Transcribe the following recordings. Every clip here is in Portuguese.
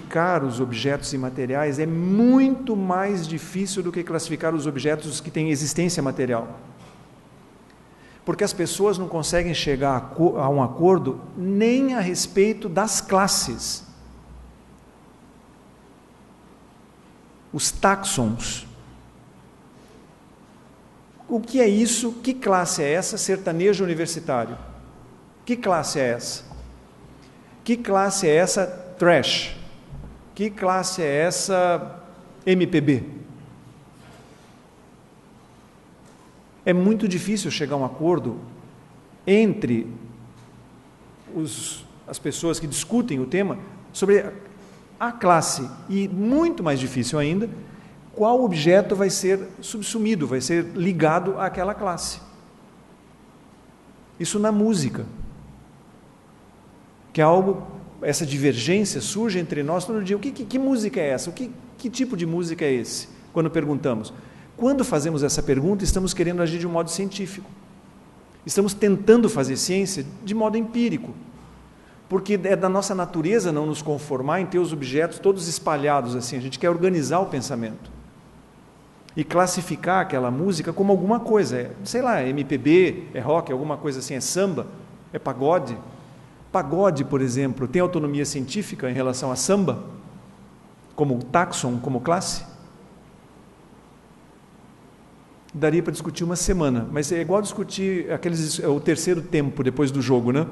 classificar os objetos imateriais é muito mais difícil do que classificar os objetos que têm existência material. Porque as pessoas não conseguem chegar a um acordo nem a respeito das classes. Os táxons. O que é isso? Que classe é essa? Sertanejo universitário. Que classe é essa? Que classe é essa? Trash. Que classe é essa? MPB. É muito difícil chegar a um acordo entre as pessoas que discutem o tema sobre a classe, e muito mais difícil ainda, qual objeto vai ser subsumido, vai ser ligado àquela classe. Isso na música, que é algo, essa divergência surge entre nós todo dia. Que música é essa? Que tipo de música é esse? Quando perguntamos. Quando fazemos essa pergunta, estamos querendo agir de um modo científico. Estamos tentando fazer ciência de modo empírico, porque é da nossa natureza não nos conformar em ter os objetos todos espalhados assim. A gente quer organizar o pensamento e classificar aquela música como alguma coisa. Sei lá, é MPB, é rock, é alguma coisa assim, é samba, é pagode. Pagode, por exemplo, tem autonomia científica em relação a samba, como táxon, como classe? Daria para discutir uma semana, mas é igual discutir o terceiro tempo depois do jogo, né?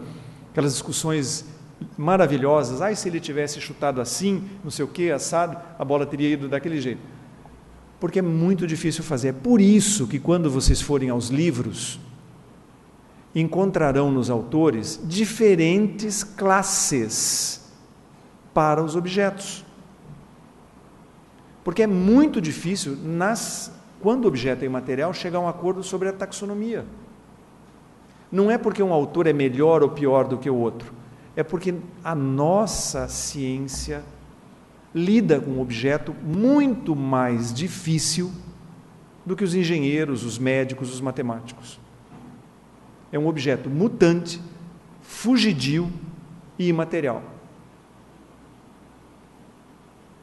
Aquelas discussões maravilhosas. E se ele tivesse chutado assim, não sei o que, assado, a bola teria ido daquele jeito. Porque é muito difícil fazer. É por isso que quando vocês forem aos livros, encontrarão nos autores diferentes classes para os objetos. Porque é muito difícil, quando o objeto é imaterial, chegar a um acordo sobre a taxonomia. Não é porque um autor é melhor ou pior do que o outro, é porque a nossa ciência lida com um objeto muito mais difícil do que os engenheiros, os médicos, os matemáticos. É um objeto mutante, fugidio e imaterial.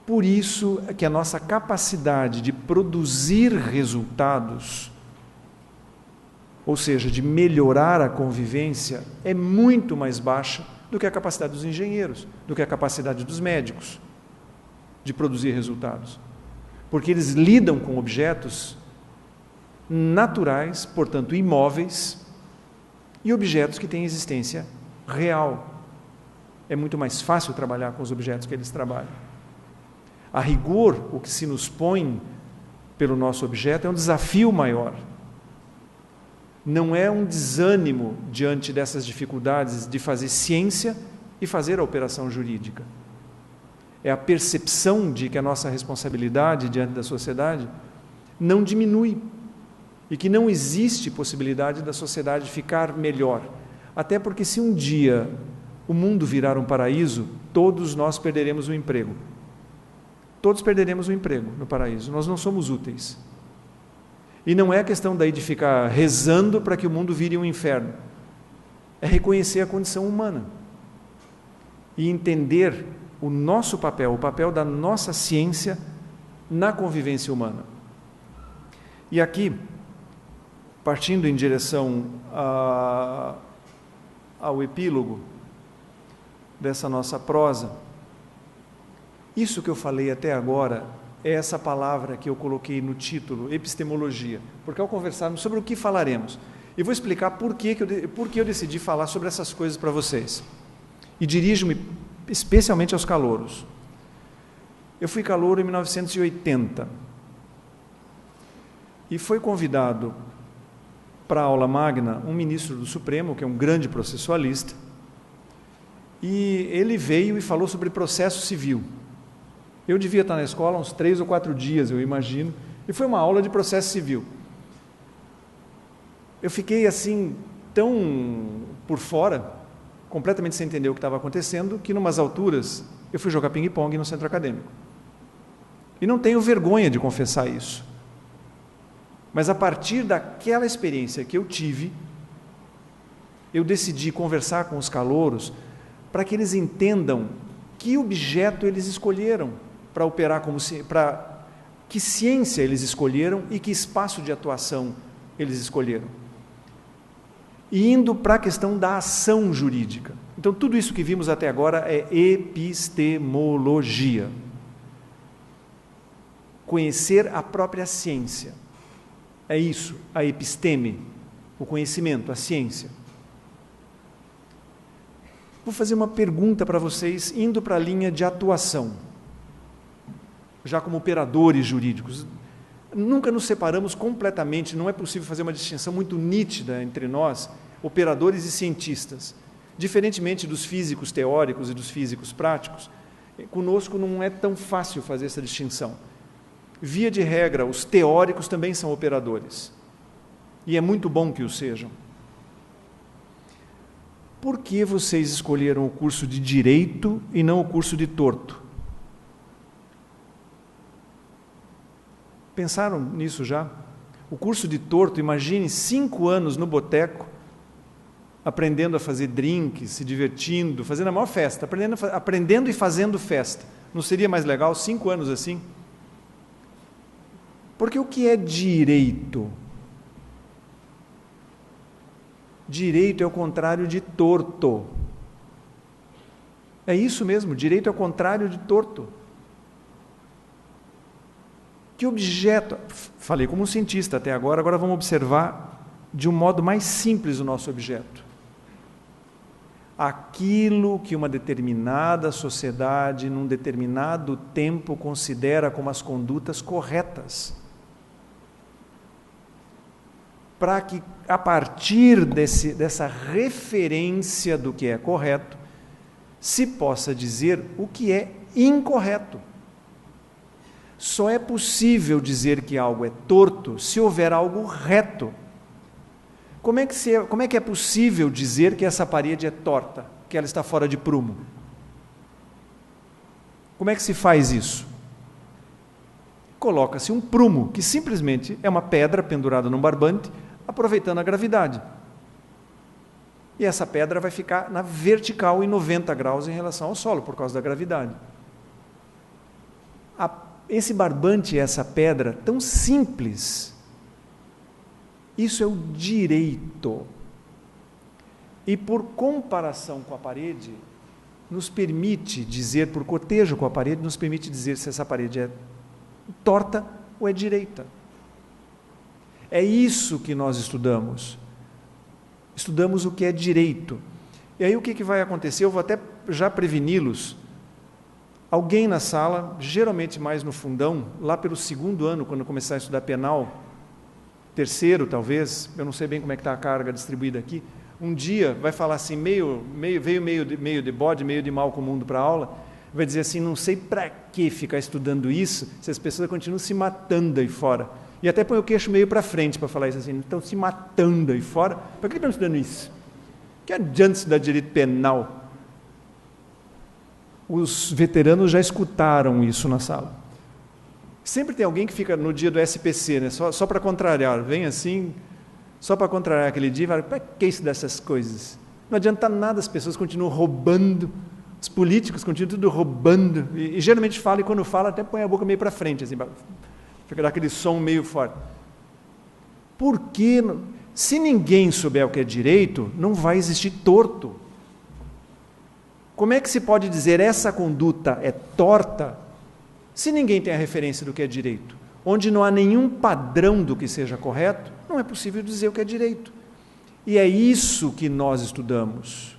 Por isso é que a nossa capacidade de produzir resultados, ou seja, de melhorar a convivência, é muito mais baixa do que a capacidade dos engenheiros, do que a capacidade dos médicos de produzir resultados. Porque eles lidam com objetos naturais, portanto imóveis, e objetos que têm existência real. É muito mais fácil trabalhar com os objetos que eles trabalham. A rigor, o que se nos põe pelo nosso objeto é um desafio maior. Não é um desânimo diante dessas dificuldades de fazer ciência e fazer a operação jurídica. É a percepção de que a nossa responsabilidade diante da sociedade não diminui e que não existe possibilidade da sociedade ficar melhor. Até porque se um dia o mundo virar um paraíso, todos nós perderemos o emprego. Todos perderemos o emprego no paraíso, nós não somos úteis. E não é questão daí de ficar rezando para que o mundo vire um inferno. É reconhecer a condição humana e entender o nosso papel, o papel da nossa ciência na convivência humana. E aqui, partindo em direção ao epílogo dessa nossa prosa, isso que eu falei até agora é essa palavra que eu coloquei no título, epistemologia, porque ao conversarmos sobre o que falaremos, e vou explicar por que eu decidi falar sobre essas coisas para vocês, e dirijo-me especialmente aos calouros. Eu fui calouro em 1980, e foi convidado para a aula magna um ministro do Supremo, que é um grande processualista, e ele veio e falou sobre processo civil. Eu devia estar na escola uns 3 ou 4 dias, eu imagino, e foi uma aula de processo civil. Eu fiquei assim, tão por fora, completamente sem entender o que estava acontecendo, que numas alturas eu fui jogar ping-pong no centro acadêmico. E não tenho vergonha de confessar isso. Mas a partir daquela experiência que eu tive, eu decidi conversar com os calouros para que eles entendam que objeto eles escolheram para operar para que ciência eles escolheram e que espaço de atuação eles escolheram. E indo para a questão da ação jurídica. Então, tudo isso que vimos até agora é epistemologia. Conhecer a própria ciência. É isso, a episteme, o conhecimento, a ciência. Vou fazer uma pergunta para vocês, indo para a linha de atuação, já como operadores jurídicos. Nunca nos separamos completamente, não é possível fazer uma distinção muito nítida entre nós, operadores e cientistas. Diferentemente dos físicos teóricos e dos físicos práticos, conosco não é tão fácil fazer essa distinção. Via de regra, os teóricos também são operadores. E é muito bom que o sejam. Por que vocês escolheram o curso de Direito e não o curso de Torto? Pensaram nisso já? O curso de Torto, imagine 5 anos no boteco, aprendendo a fazer drinks, se divertindo, fazendo a maior festa, aprendendo e fazendo festa. Não seria mais legal 5 anos assim? Porque o que é direito? Direito é o contrário de torto. É isso mesmo, direito é o contrário de torto. Que objeto? Falei como um cientista até agora vamos observar de um modo mais simples o nosso objeto. Aquilo que uma determinada sociedade, num determinado tempo, considera como as condutas corretas. Para que, a partir dessa referência do que é correto, se possa dizer o que é incorreto. Só é possível dizer que algo é torto se houver algo reto. Como é que é possível dizer que essa parede é torta, que ela está fora de prumo? Como é que se faz isso? Coloca-se um prumo, que simplesmente é uma pedra pendurada num barbante, aproveitando a gravidade. E essa pedra vai ficar na vertical em 90 graus em relação ao solo, por causa da gravidade. Esse barbante, essa pedra, tão simples, isso é o direito. E por comparação com a parede, nos permite dizer, por cotejo com a parede, nos permite dizer se essa parede é torta ou é direita. É isso que nós estudamos. Estudamos o que é direito. E aí o que vai acontecer? Eu vou até já preveni-los. Alguém na sala, geralmente mais no fundão, lá pelo 2º ano, quando começar a estudar penal, 3º talvez, eu não sei bem como é que está a carga distribuída aqui, um dia vai falar assim, veio meio de bode, meio de mal com o mundo para a aula, vai dizer assim, não sei para que ficar estudando isso, se as pessoas continuam se matando aí fora. E até põe o queixo meio para frente para falar isso assim, estão se matando aí fora, para que estão estudando isso? Que adianta estudar direito penal? Os veteranos já escutaram isso na sala. Sempre tem alguém que fica no dia do SPC, né? Só para contrariar, vem assim, só para contrariar aquele dia, e fala, para que isso dessas coisas? Não adianta nada, as pessoas continuam roubando, os políticos continuam tudo roubando, e geralmente fala, e quando fala até põe a boca meio para frente, assim, fica daquele som meio forte. Porque, se ninguém souber o que é direito, não vai existir torto. Como é que se pode dizer essa conduta é torta, se ninguém tem a referência do que é direito? Onde não há nenhum padrão do que seja correto, não é possível dizer o que é direito. E é isso que nós estudamos.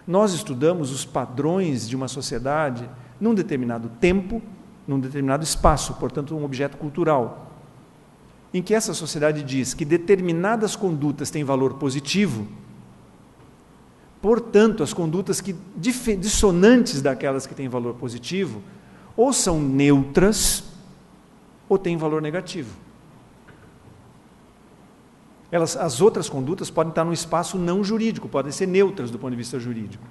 Nós estudamos os padrões de uma sociedade num determinado tempo, num determinado espaço, portanto, um objeto cultural, em que essa sociedade diz que determinadas condutas têm valor positivo, portanto, as condutas dissonantes daquelas que têm valor positivo, ou são neutras, ou têm valor negativo. As outras condutas podem estar num espaço não jurídico, podem ser neutras do ponto de vista jurídico.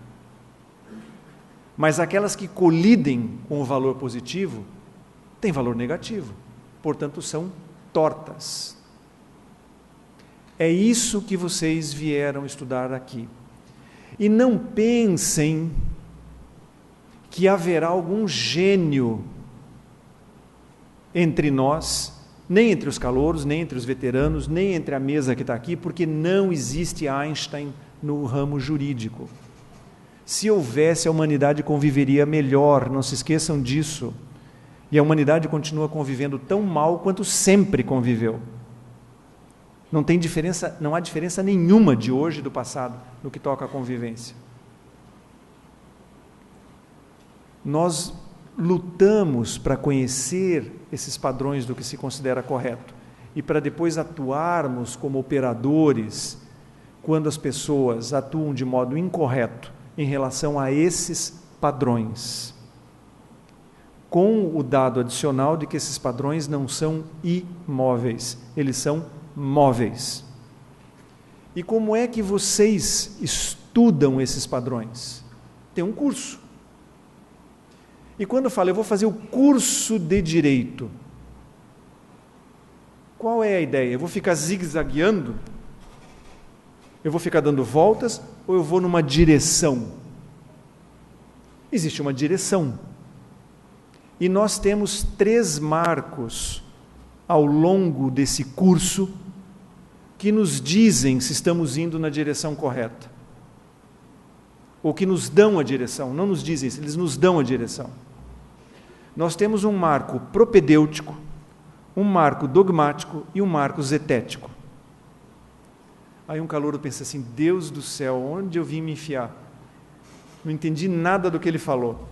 Mas aquelas que colidem com o valor positivo, têm valor negativo, portanto são tortas. É isso que vocês vieram estudar aqui. E não pensem que haverá algum gênio entre nós, nem entre os calouros, nem entre os veteranos, nem entre a mesa que está aqui, porque não existe Einstein no ramo jurídico. Se houvesse, a humanidade conviveria melhor, não se esqueçam disso. E a humanidade continua convivendo tão mal quanto sempre conviveu. Não tem diferença, não há diferença nenhuma de hoje e do passado no que toca à convivência. Nós lutamos para conhecer esses padrões do que se considera correto e para depois atuarmos como operadores quando as pessoas atuam de modo incorreto em relação a esses padrões, com o dado adicional de que esses padrões não são imóveis, eles são móveis. E como é que vocês estudam esses padrões? Tem um curso. E quando eu falo, eu vou fazer o curso de Direito, qual é a ideia? Eu vou ficar zigue-zagueando? Eu vou ficar dando voltas ou eu vou numa direção? Existe uma direção. E nós temos 3 marcos ao longo desse curso que nos dizem se estamos indo na direção correta. Ou que nos dão a direção, não nos dizem isso, eles nos dão a direção. Nós temos um marco propedêutico, um marco dogmático e um marco zetético. Aí um calouro pensa assim, Deus do céu, onde eu vim me enfiar? Não entendi nada do que ele falou.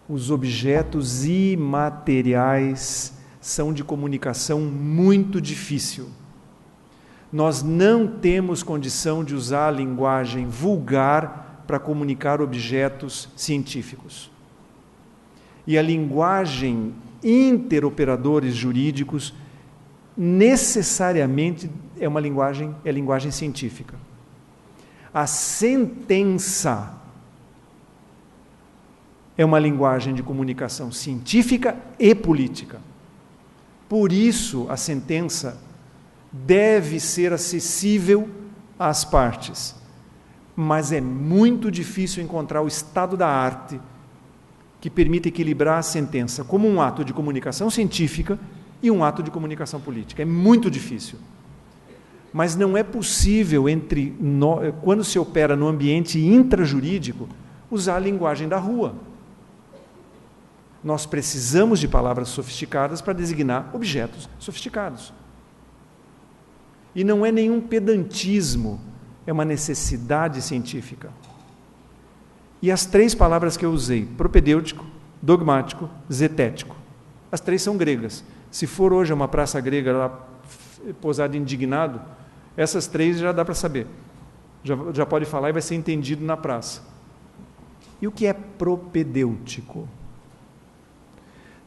Os objetos imateriais são de comunicação muito difícil. Nós não temos condição de usar a linguagem vulgar para comunicar objetos científicos. E a linguagem interoperadores jurídicos necessariamente é linguagem científica. A sentença é uma linguagem de comunicação científica e política. Por isso, a sentença deve ser acessível às partes, mas é muito difícil encontrar o estado da arte que permita equilibrar a sentença como um ato de comunicação científica e um ato de comunicação política. É muito difícil. Mas não é possível, quando se opera no ambiente intrajurídico, usar a linguagem da rua. Nós precisamos de palavras sofisticadas para designar objetos sofisticados. E não é nenhum pedantismo, é uma necessidade científica. E as 3 palavras que eu usei, propedêutico, dogmático, zetético, as 3 são gregas. Se for hoje uma praça grega lá, posado indignado, essas 3 já dá para saber. Já pode falar e vai ser entendido na praça. E o que é propedêutico?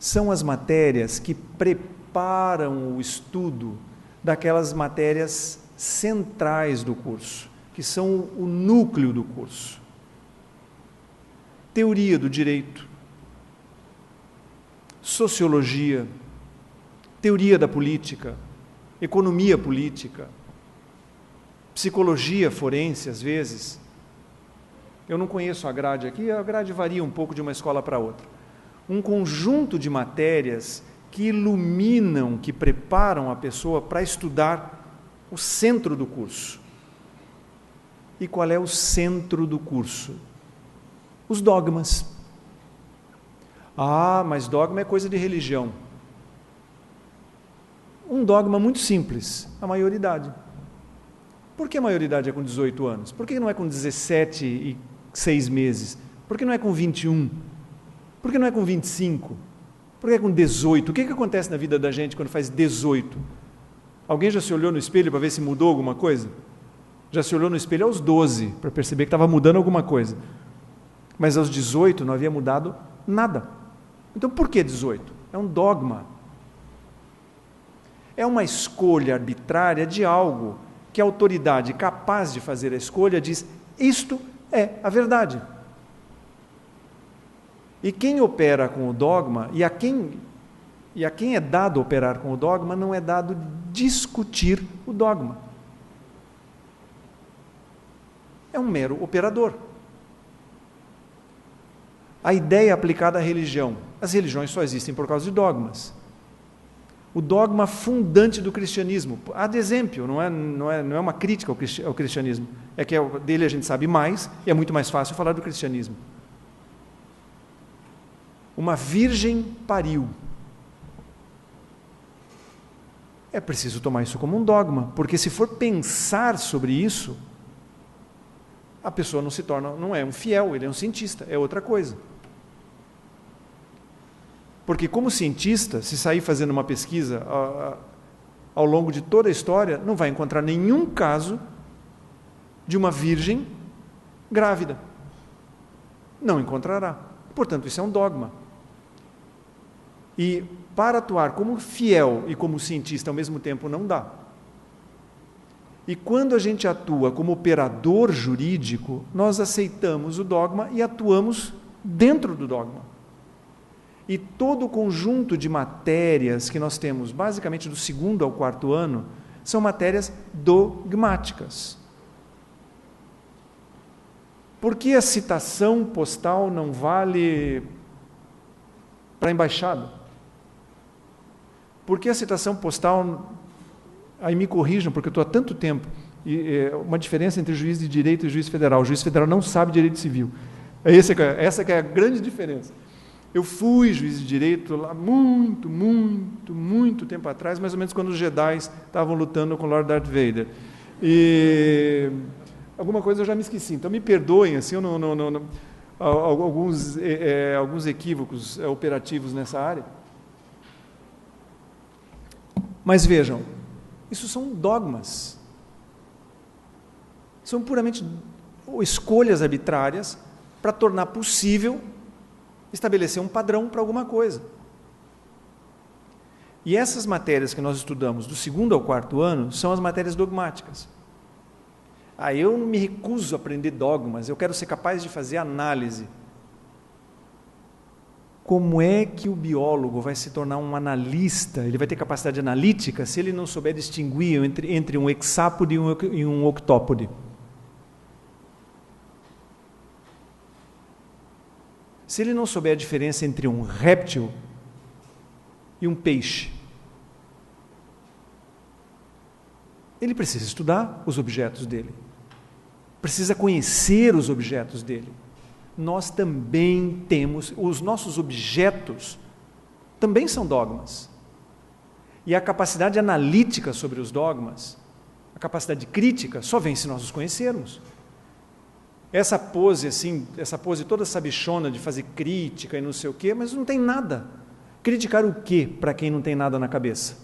São as matérias que preparam o estudo daquelas matérias centrais do curso, que são o núcleo do curso. Teoria do direito, sociologia, teoria da política, economia política, psicologia forense, às vezes. Eu não conheço a grade aqui, a grade varia um pouco de uma escola para outra. Um conjunto de matérias que iluminam, que preparam a pessoa para estudar o centro do curso. E qual é o centro do curso? Os dogmas. Ah, mas dogma é coisa de religião. Um dogma muito simples, a maioridade. Por que a maioridade é com 18 anos? Por que não é com 17 e 6 meses? Por que não é com 21? Por que não é com 25? Por que é com 18? O que acontece na vida da gente quando faz 18? Alguém já se olhou no espelho para ver se mudou alguma coisa? Já se olhou no espelho aos 12 para perceber que estava mudando alguma coisa. Mas aos 18 não havia mudado nada. Então por que 18? É um dogma. É uma escolha arbitrária de algo que a autoridade capaz de fazer a escolha diz, isto é a verdade. E quem opera com o dogma, e a quem é dado operar com o dogma, não é dado discutir o dogma. É um mero operador. A ideia aplicada à religião. As religiões só existem por causa de dogmas. O dogma fundante do cristianismo, ad exemplo, não é uma crítica ao cristianismo, é que dele a gente sabe mais e é muito mais fácil falar do cristianismo. Uma virgem pariu. É preciso tomar isso como um dogma, porque se for pensar sobre isso, a pessoa não é um fiel, ele é um cientista, é outra coisa. Porque como cientista, se sair fazendo uma pesquisa ao longo de toda a história, não vai encontrar nenhum caso de uma virgem grávida. Não encontrará. Portanto, isso é um dogma. E para atuar como fiel e como cientista ao mesmo tempo não dá. E quando a gente atua como operador jurídico, nós aceitamos o dogma e atuamos dentro do dogma. E todo o conjunto de matérias que nós temos, basicamente do 2º ao 4º ano, são matérias dogmáticas. Por que a citação postal não vale para a embaixada? Por que a citação postal... Aí me corrijam, porque eu estou há tanto tempo, uma diferença entre juiz de direito e juiz federal. O juiz federal não sabe direito civil. Essa que é a grande diferença. Eu fui juiz de direito lá muito tempo atrás, mais ou menos quando os Jedi estavam lutando com o Lord Darth Vader. E alguma coisa eu já me esqueci, então me perdoem, assim, eu alguns equívocos operativos nessa área. Mas vejam, isso são dogmas. São puramente escolhas arbitrárias para tornar possível estabelecer um padrão para alguma coisa. E essas matérias que nós estudamos do 2º ao 4º ano são as matérias dogmáticas. Eu não me recuso a aprender dogmas, eu quero ser capaz de fazer análise. Como é que o biólogo vai se tornar um analista, ele vai ter capacidade analítica se ele não souber distinguir entre um hexápode e um octópode? Se ele não souber a diferença entre um réptil e um peixe, ele precisa estudar os objetos dele, precisa conhecer os objetos dele. Nós também temos, os nossos objetos também são dogmas. E a capacidade analítica sobre os dogmas, a capacidade crítica, só vem se nós os conhecermos. Essa pose toda sabichona de fazer crítica e não sei o quê, mas não tem nada. Criticar o quê para quem não tem nada na cabeça?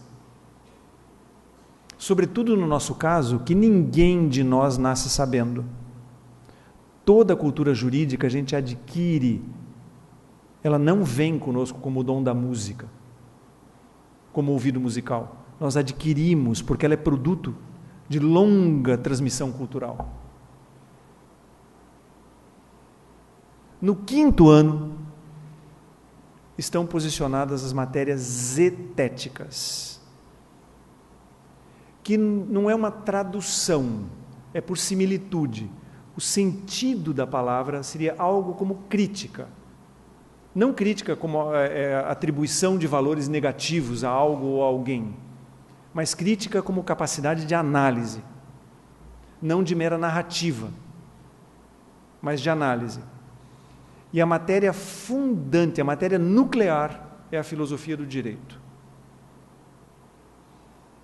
Sobretudo no nosso caso, que ninguém de nós nasce sabendo. Toda a cultura jurídica a gente adquire, ela não vem conosco como o dom da música, como o ouvido musical. Nós adquirimos porque ela é produto de longa transmissão cultural. No 5º ano, estão posicionadas as matérias zetéticas, que não é uma tradução, é por similitude. O sentido da palavra seria algo como crítica. Não crítica como atribuição de valores negativos a algo ou a alguém, mas crítica como capacidade de análise, não de mera narrativa, mas de análise. E a matéria fundante, a matéria nuclear, é a filosofia do direito.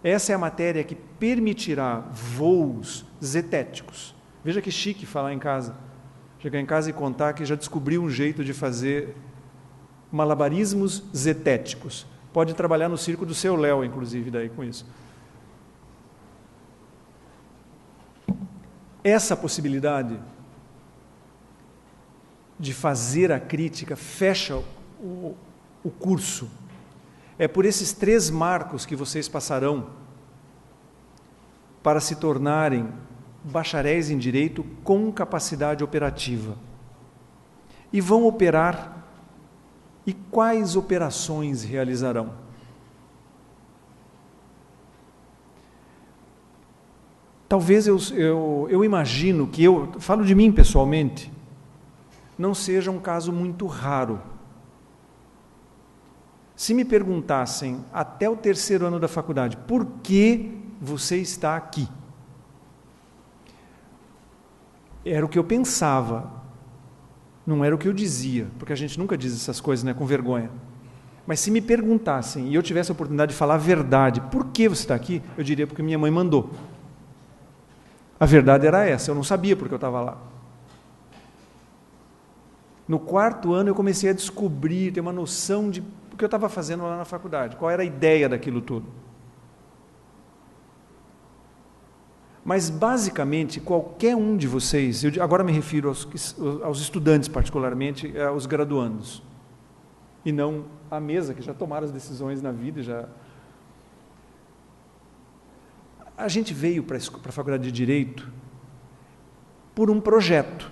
Essa é a matéria que permitirá voos zetéticos. Veja que chique falar em casa. Chegar em casa e contar que já descobriu um jeito de fazer malabarismos zetéticos. Pode trabalhar no circo do seu Léo, inclusive, daí com isso. Essa possibilidade de fazer a crítica fecha o curso. É por esses 3 marcos que vocês passarão para se tornarem bacharéis em direito com capacidade operativa. E vão operar. E quais operações realizarão? Talvez eu imagino que falo de mim pessoalmente, não seja um caso muito raro. Se me perguntassem até o 3º ano da faculdade, por que você está aqui? Era o que eu pensava, não era o que eu dizia, porque a gente nunca diz essas coisas, né, com vergonha. Mas se me perguntassem e eu tivesse a oportunidade de falar a verdade, por que você está aqui? Eu diria porque minha mãe mandou. A verdade era essa, eu não sabia porque eu estava lá. No 4º ano eu comecei a descobrir, ter uma noção de o que eu estava fazendo lá na faculdade, qual era a ideia daquilo tudo. Mas, basicamente, qualquer um de vocês, eu agora me refiro aos estudantes particularmente, aos graduandos, e não à mesa, que já tomaram as decisões na vida. A gente veio para a Faculdade de Direito por um projeto,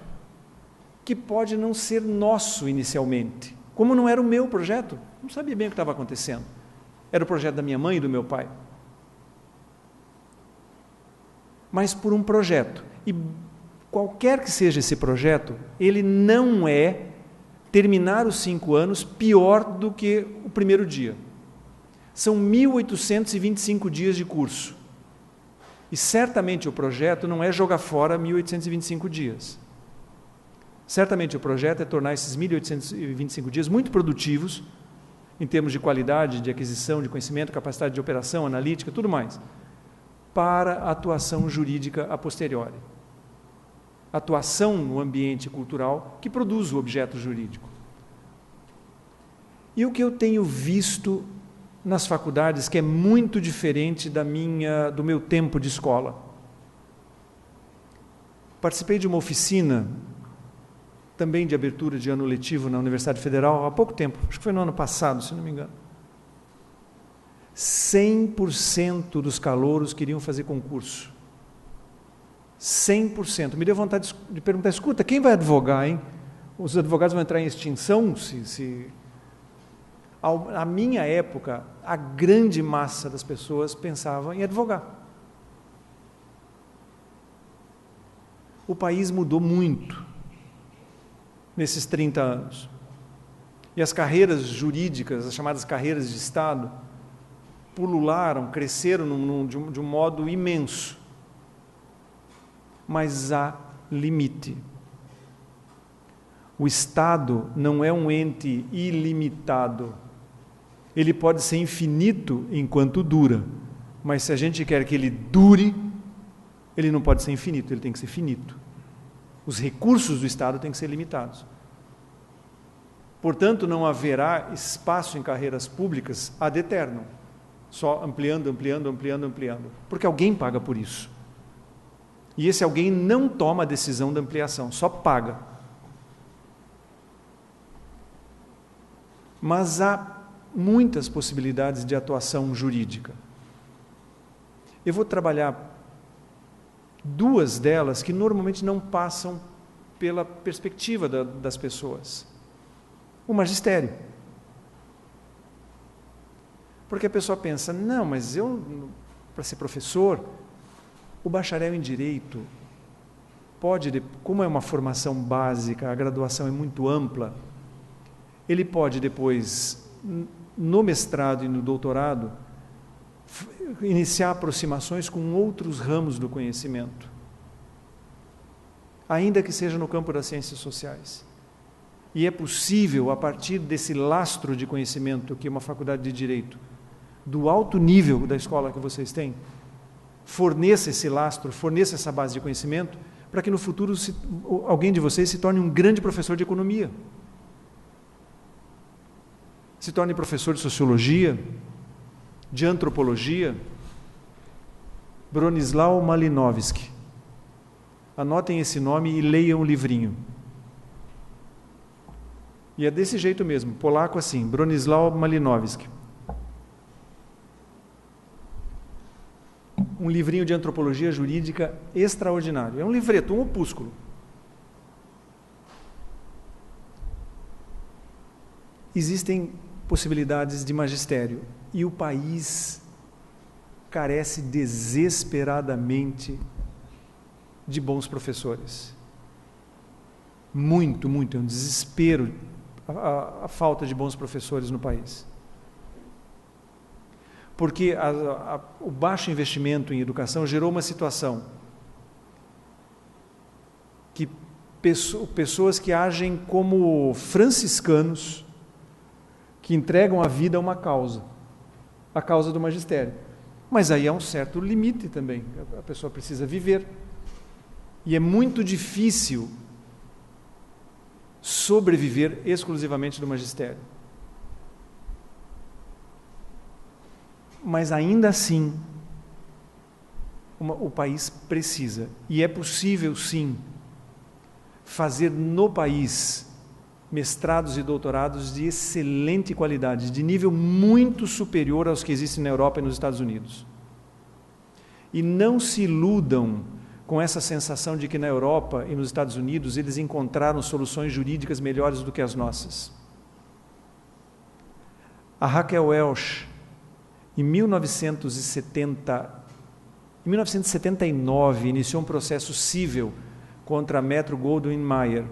que pode não ser nosso inicialmente. Como não era o meu projeto, não sabia bem o que estava acontecendo. Era o projeto da minha mãe e do meu pai. Mas por um projeto. E qualquer que seja esse projeto, ele não é terminar os 5 anos pior do que o primeiro dia. São 1.825 dias de curso. E certamente o projeto não é jogar fora 1.825 dias. Certamente o projeto é tornar esses 1.825 dias muito produtivos, em termos de qualidade, de aquisição de conhecimento, capacidade de operação, analítica, tudo mais, para a atuação jurídica a posteriori. Atuação no ambiente cultural que produz o objeto jurídico. E o que eu tenho visto nas faculdades, que é muito diferente do meu tempo de escola. Participei de uma oficina, também de abertura de ano letivo na Universidade Federal, há pouco tempo, acho que foi no ano passado, se não me engano. 100% dos calouros queriam fazer concurso. 100%. Me deu vontade de perguntar, escuta, quem vai advogar, hein? Os advogados vão entrar em extinção? Na minha época, a grande massa das pessoas pensava em advogar. O país mudou muito nesses 30 anos. E as carreiras jurídicas, as chamadas carreiras de Estado, pulularam, cresceram de um modo imenso. Mas há limite. O Estado não é um ente ilimitado. Ele pode ser infinito enquanto dura, mas se a gente quer que ele dure, ele não pode ser infinito, ele tem que ser finito. Os recursos do Estado têm que ser limitados. Portanto, não haverá espaço em carreiras públicas ad eternum, só ampliando, porque alguém paga por isso. E esse alguém não toma a decisão da ampliação, só paga. Mas há muitas possibilidades de atuação jurídica. Eu vou trabalhar 2 delas que normalmente não passam pela perspectiva das pessoas. O magistério. Porque a pessoa pensa, não, mas para ser professor, o bacharel em Direito pode, como é uma formação básica, a graduação é muito ampla, ele pode depois, no mestrado e no doutorado, iniciar aproximações com outros ramos do conhecimento, ainda que seja no campo das ciências sociais. E é possível, a partir desse lastro de conhecimento que uma faculdade de Direito, do alto nível da escola que vocês têm, forneça esse lastro, forneça essa base de conhecimento, para que no futuro alguém de vocês se torne um grande professor de economia, se torne professor de sociologia, de antropologia. Bronisław Malinowski. Anotem esse nome e leiam o livrinho. E é desse jeito mesmo, polaco assim, Bronisław Malinowski. Um livrinho de antropologia jurídica extraordinário. É um livreto, um opúsculo. Existem possibilidades de magistério e o país carece desesperadamente de bons professores. Muito, muito. É um desespero a falta de bons professores no país. Porque o baixo investimento em educação gerou uma situação que pessoas que agem como franciscanos, que entregam a vida a uma causa, a causa do magistério. Mas aí há um certo limite também, a pessoa precisa viver. E é muito difícil sobreviver exclusivamente do magistério. Mas ainda assim, o país precisa, e é possível sim, fazer no país mestrados e doutorados de excelente qualidade, de nível muito superior aos que existem na Europa e nos Estados Unidos. E não se iludam com essa sensação de que na Europa e nos Estados Unidos eles encontraram soluções jurídicas melhores do que as nossas. A Raquel Welch, em 1979, iniciou um processo civil contra a Metro-Goldwyn-Mayer.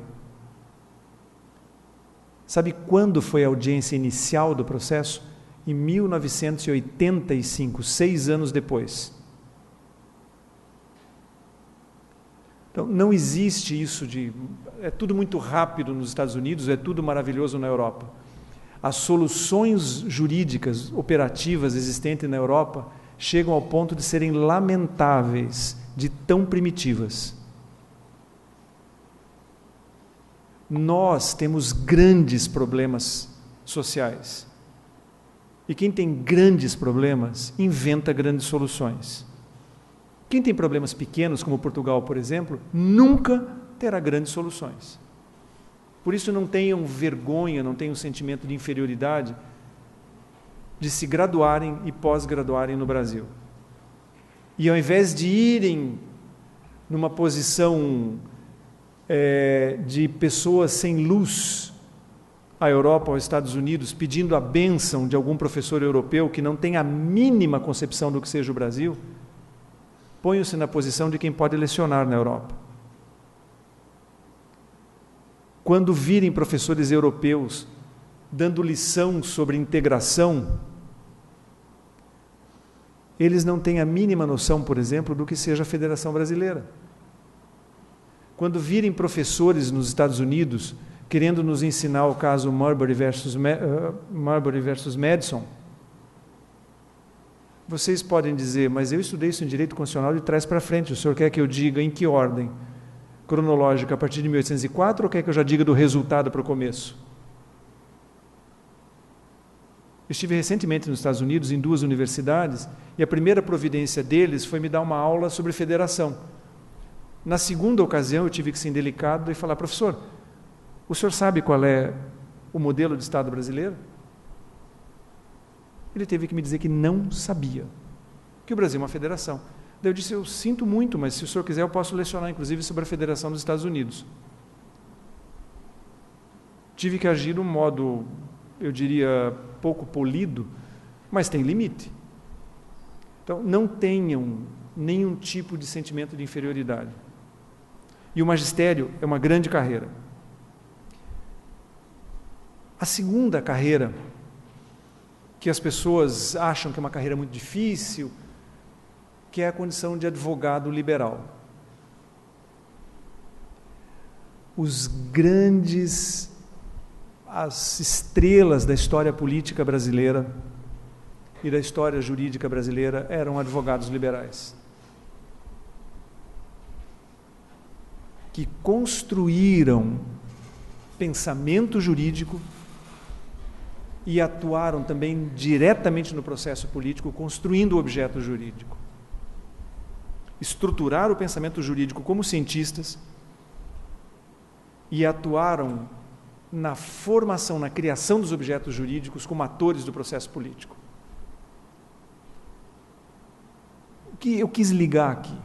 Sabe quando foi a audiência inicial do processo? Em 1985, 6 anos depois. Então, não existe isso de... É tudo muito rápido nos Estados Unidos, é tudo maravilhoso na Europa. As soluções jurídicas operativas existentes na Europa chegam ao ponto de serem lamentáveis, de tão primitivas. Nós temos grandes problemas sociais. E quem tem grandes problemas, inventa grandes soluções. Quem tem problemas pequenos, como Portugal, por exemplo, nunca terá grandes soluções. Por isso não tenham vergonha, não tenham sentimento de inferioridade de se graduarem e pós-graduarem no Brasil. E ao invés de irem numa posição de pessoas sem luz à Europa ou aos Estados Unidos, pedindo a bênção de algum professor europeu que não tem a mínima concepção do que seja o Brasil, ponham-se na posição de quem pode lecionar na Europa. Quando virem professores europeus dando lição sobre integração, eles não têm a mínima noção, por exemplo, do que seja a Federação Brasileira. Quando virem professores nos Estados Unidos querendo nos ensinar o caso Marbury versus Madison, vocês podem dizer, mas eu estudei isso em direito constitucional de trás para frente, o senhor quer que eu diga em que ordem? Cronológica a partir de 1804 ou quer que eu já diga do resultado para o começo? Estive recentemente nos Estados Unidos, em 2 universidades, e a primeira providência deles foi me dar uma aula sobre federação. Na segunda ocasião, eu tive que ser indelicado e falar, professor, o senhor sabe qual é o modelo de Estado brasileiro? Ele teve que me dizer que não sabia, que o Brasil é uma federação. Daí eu disse, eu sinto muito, mas se o senhor quiser eu posso lecionar, inclusive, sobre a Federação dos Estados Unidos. Tive que agir de um modo, eu diria, pouco polido, mas tem limite. Então, não tenham nenhum tipo de sentimento de inferioridade. E o magistério é uma grande carreira. A segunda carreira, que as pessoas acham que é uma carreira muito difícil, que é a condição de advogado liberal. As estrelas da história política brasileira e da história jurídica brasileira eram advogados liberais, que construíram pensamento jurídico e atuaram também diretamente no processo político, construindo o objeto jurídico. Estruturaram o pensamento jurídico como cientistas e atuaram na formação, na criação dos objetos jurídicos como atores do processo político. O que eu quis ligar aqui?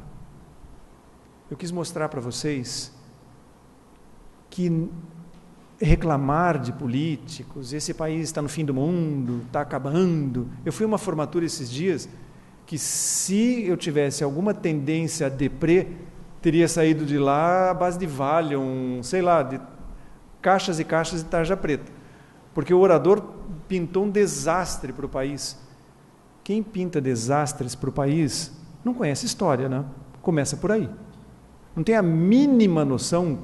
Eu quis mostrar para vocês que reclamar de políticos, esse país está no fim do mundo, está acabando. Eu fui a uma formatura esses dias que, se eu tivesse alguma tendência a deprê, teria saído de lá à base de Valium, sei lá, de caixas e caixas de tarja preta. Porque o orador pintou um desastre para o país. Quem pinta desastres para o país não conhece história, né? Começa por aí. Não tem a mínima noção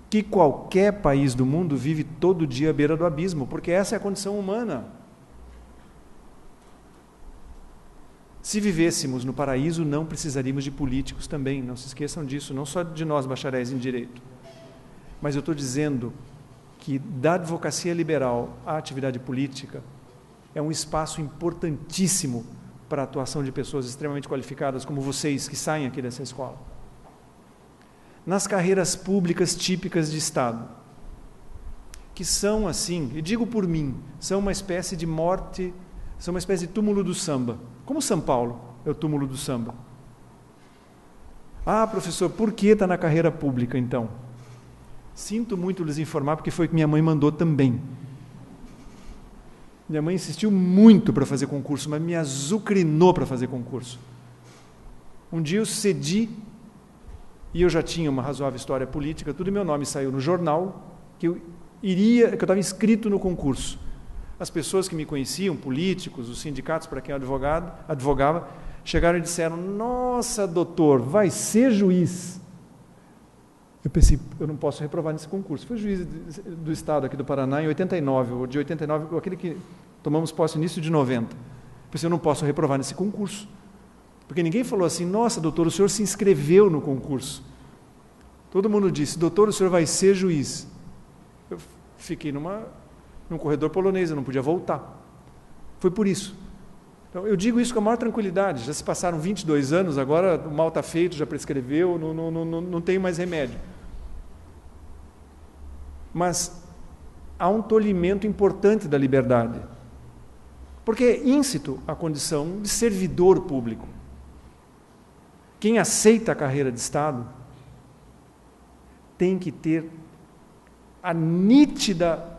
que qualquer país do mundo vive todo dia à beira do abismo, porque essa é a condição humana. Se vivêssemos no paraíso, não precisaríamos de políticos também, não se esqueçam disso, não só de nós bacharéis em direito. Mas eu estou dizendo que da advocacia liberal à atividade política é um espaço importantíssimo para a atuação de pessoas extremamente qualificadas como vocês que saem aqui dessa escola. Nas carreiras públicas típicas de Estado, que são assim, e digo por mim, são uma espécie de morte, são uma espécie de túmulo do samba. Como São Paulo é o túmulo do samba. Ah, professor, por que está na carreira pública, então? Sinto muito lhes informar, porque foi o que minha mãe mandou também. Minha mãe insistiu muito para fazer concurso, mas me azucrinou para fazer concurso. Um dia eu cedi, e eu já tinha uma razoável história política, tudo, e meu nome saiu no jornal, que eu estava inscrito no concurso. As pessoas que me conheciam, políticos, os sindicatos para quem eu advogava, chegaram e disseram: nossa, doutor, vai ser juiz. Eu pensei, eu não posso reprovar nesse concurso. Fui juiz do Estado aqui do Paraná em 89, ou de 89, aquele que tomamos posse no início de 90. Eu pensei, eu não posso reprovar nesse concurso. Porque ninguém falou assim: nossa, doutor, o senhor se inscreveu no concurso. Todo mundo disse: doutor, o senhor vai ser juiz. Eu fiquei num corredor polonês, eu não podia voltar. Foi por isso. Então, eu digo isso com a maior tranquilidade. Já se passaram 22 anos, agora o mal está feito, já prescreveu, não tem mais remédio. Mas há um tolhimento importante da liberdade. Porque é íncito a condição de servidor público. Quem aceita a carreira de Estado tem que ter a nítida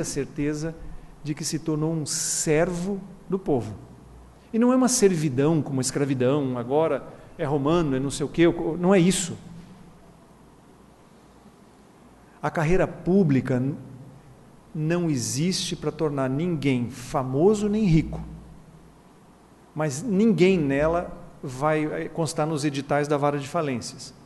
certeza de que se tornou um servo do povo. E não é uma servidão como a escravidão, agora é romano, é não sei o quê, não é isso. A carreira pública não existe para tornar ninguém famoso nem rico, mas ninguém nela vai constar nos editais da vara de falências.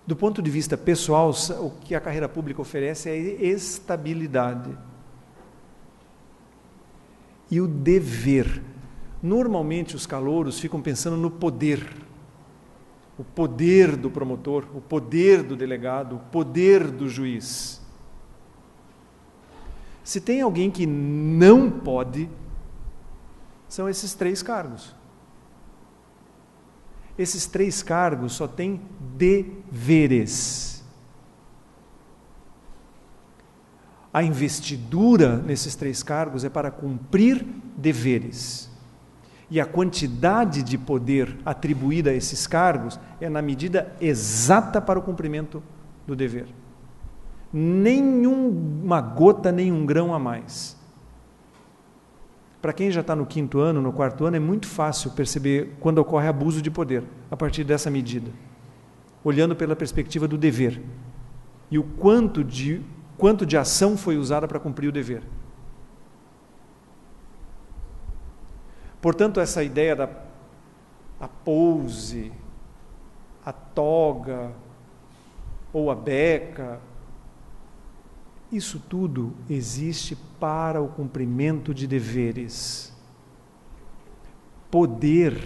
Do ponto de vista pessoal, o que a carreira pública oferece é estabilidade. E o dever. Normalmente os calouros ficam pensando no poder. O poder do promotor, o poder do delegado, o poder do juiz. Se tem alguém que não pode, são esses 3 cargos. Esses 3 cargos só têm deveres. A investidura nesses 3 cargos é para cumprir deveres. E a quantidade de poder atribuída a esses cargos é na medida exata para o cumprimento do dever. Nenhuma gota, nem um grão a mais. Para quem já está no 5º ano, no 4º ano, é muito fácil perceber quando ocorre abuso de poder, a partir dessa medida, olhando pela perspectiva do dever, e o quanto de ação foi usada para cumprir o dever. Portanto, essa ideia da pose, a toga, ou a beca, isso tudo existe para o cumprimento de deveres. Poder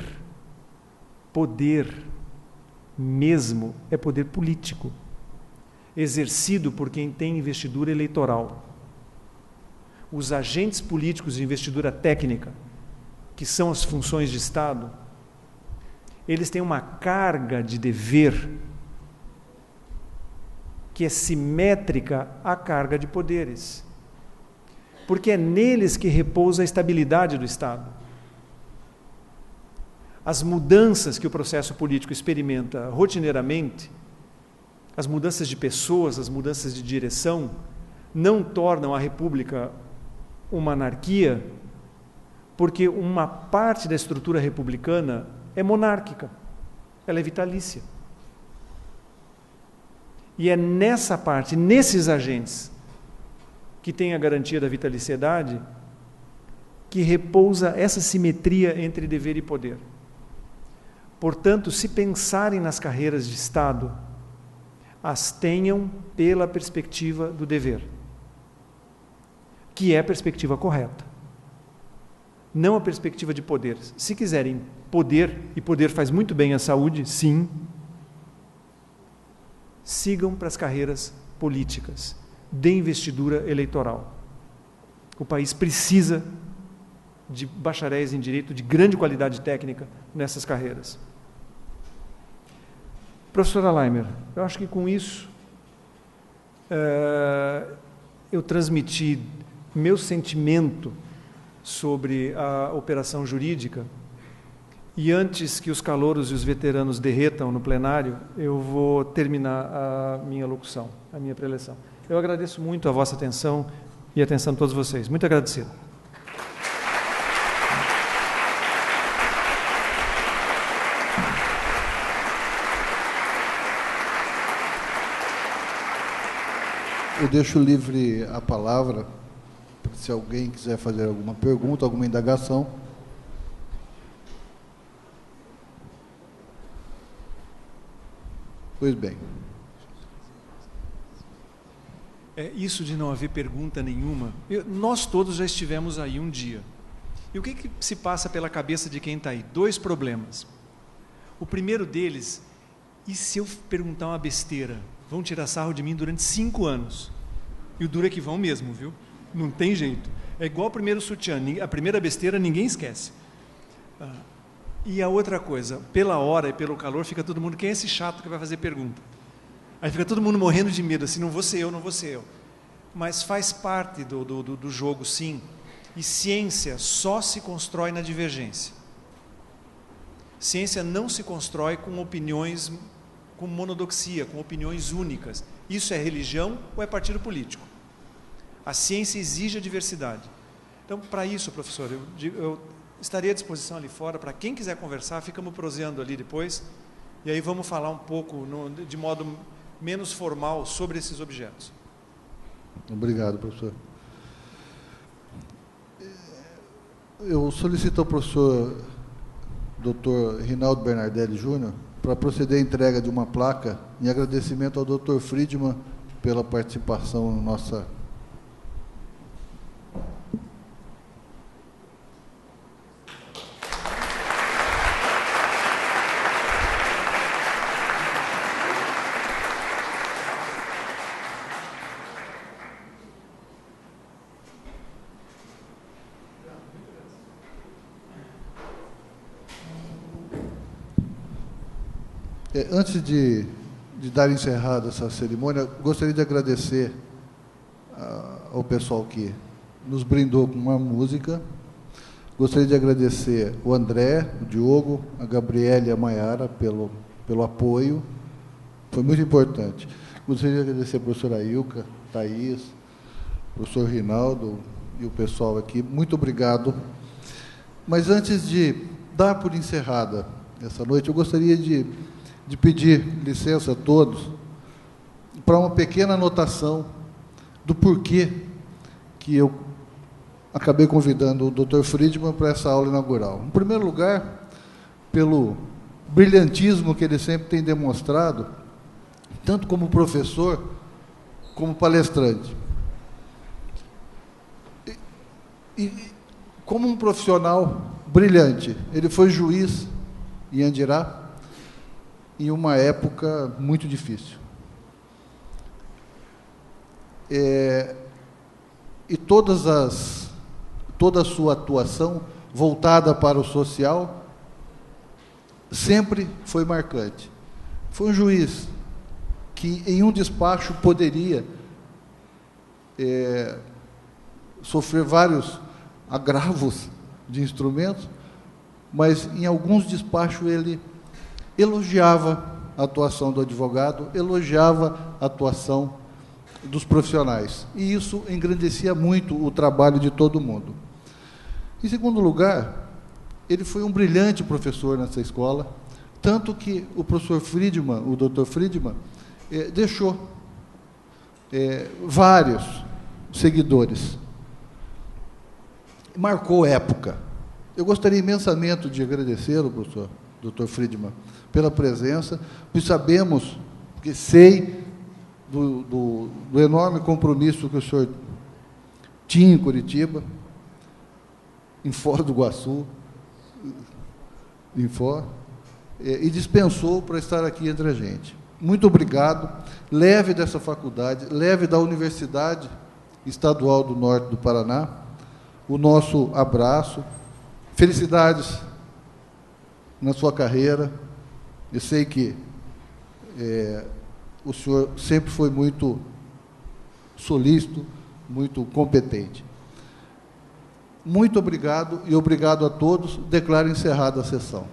mesmo é poder político, exercido por quem tem investidura eleitoral. Os agentes políticos de investidura técnica, que são as funções de Estado, eles têm uma carga de dever que é simétrica à carga de poderes, porque é neles que repousa a estabilidade do Estado. As mudanças que o processo político experimenta rotineiramente, as mudanças de pessoas, as mudanças de direção, não tornam a República uma anarquia, porque uma parte da estrutura republicana é monárquica, ela é vitalícia. E é nessa parte, nesses agentes, que tem a garantia da vitaliciedade, que repousa essa simetria entre dever e poder. Portanto, se pensarem nas carreiras de Estado, as tenham pela perspectiva do dever, que é a perspectiva correta, não a perspectiva de poder. Se quiserem poder, e poder faz muito bem à saúde, sim, sigam para as carreiras políticas, de investidura eleitoral. O país precisa de bacharéis em direito de grande qualidade técnica nessas carreiras. Professora Laimer, eu acho que com isso eu transmiti meu sentimento sobre a operação jurídica, e antes que os calouros e os veteranos derretam no plenário, eu vou terminar a minha locução, a minha preleção. Eu agradeço muito a vossa atenção e a atenção de todos vocês. Muito agradecido. Eu deixo livre a palavra, se alguém quiser fazer alguma pergunta, alguma indagação. Pois bem. Isso de não haver pergunta nenhuma, nós todos já estivemos aí um dia. E o que se passa pela cabeça de quem está aí? 2 problemas. O primeiro deles, e se eu perguntar uma besteira? Vão tirar sarro de mim durante 5 anos. E o duro é que vão mesmo, viu? Não tem jeito. É igual o primeiro sutiã, a primeira besteira ninguém esquece. E a outra coisa, pela hora e pelo calor, fica todo mundo, quem é esse chato que vai fazer pergunta? Aí fica todo mundo morrendo de medo, assim, não vou ser eu, não vou ser eu. Mas faz parte do jogo, sim. E ciência só se constrói na divergência. Ciência não se constrói com opiniões, com monodoxia, com opiniões únicas. Isso é religião ou é partido político? A ciência exige a diversidade. Então, para isso, professor, eu estaria à disposição ali fora, para quem quiser conversar, ficamos proseando ali depois, e aí vamos falar um pouco, de modo menos formal, sobre esses objetos. Obrigado, professor. Eu solicito ao professor Dr. Rinaldo Bernardelli Júnior para proceder à entrega de uma placa em agradecimento ao Dr. Friedman pela participação na nossa... Antes de dar encerrada essa cerimônia, gostaria de agradecer ao pessoal que nos brindou com uma música. Gostaria de agradecer o André, o Diogo, a Gabriela e a Maiara pelo apoio. Foi muito importante. Gostaria de agradecer a professora Ilka, Thaís, o professor Rinaldo e o pessoal aqui. Muito obrigado. Mas antes de dar por encerrada essa noite, eu gostaria de pedir licença a todos para uma pequena anotação do porquê que eu acabei convidando o Dr. Friedman para essa aula inaugural. Em primeiro lugar, pelo brilhantismo que ele sempre tem demonstrado, tanto como professor, como palestrante. E como um profissional brilhante. Ele foi juiz em Andirá, em uma época muito difícil. E toda a sua atuação voltada para o social sempre foi marcante. Foi um juiz que, em um despacho, poderia sofrer vários agravos de instrumentos, mas, em alguns despachos, ele elogiava a atuação do advogado, elogiava a atuação dos profissionais. E isso engrandecia muito o trabalho de todo mundo. Em segundo lugar, Ele foi um brilhante professor nessa escola, tanto que o professor Friedman, o Dr. Friedman, deixou vários seguidores. Marcou época. Eu gostaria imensamente de agradecer ao professor Dr. Friedman pela presença, pois sabemos, porque sei do enorme compromisso que o senhor tinha em Curitiba, em Foz do Iguaçu, e dispensou para estar aqui entre a gente. Muito obrigado. Leve dessa faculdade, leve da Universidade Estadual do Norte do Paraná o nosso abraço. Felicidades na sua carreira. Eu sei que o senhor sempre foi muito solícito, muito competente. Muito obrigado e obrigado a todos. Declaro encerrada a sessão.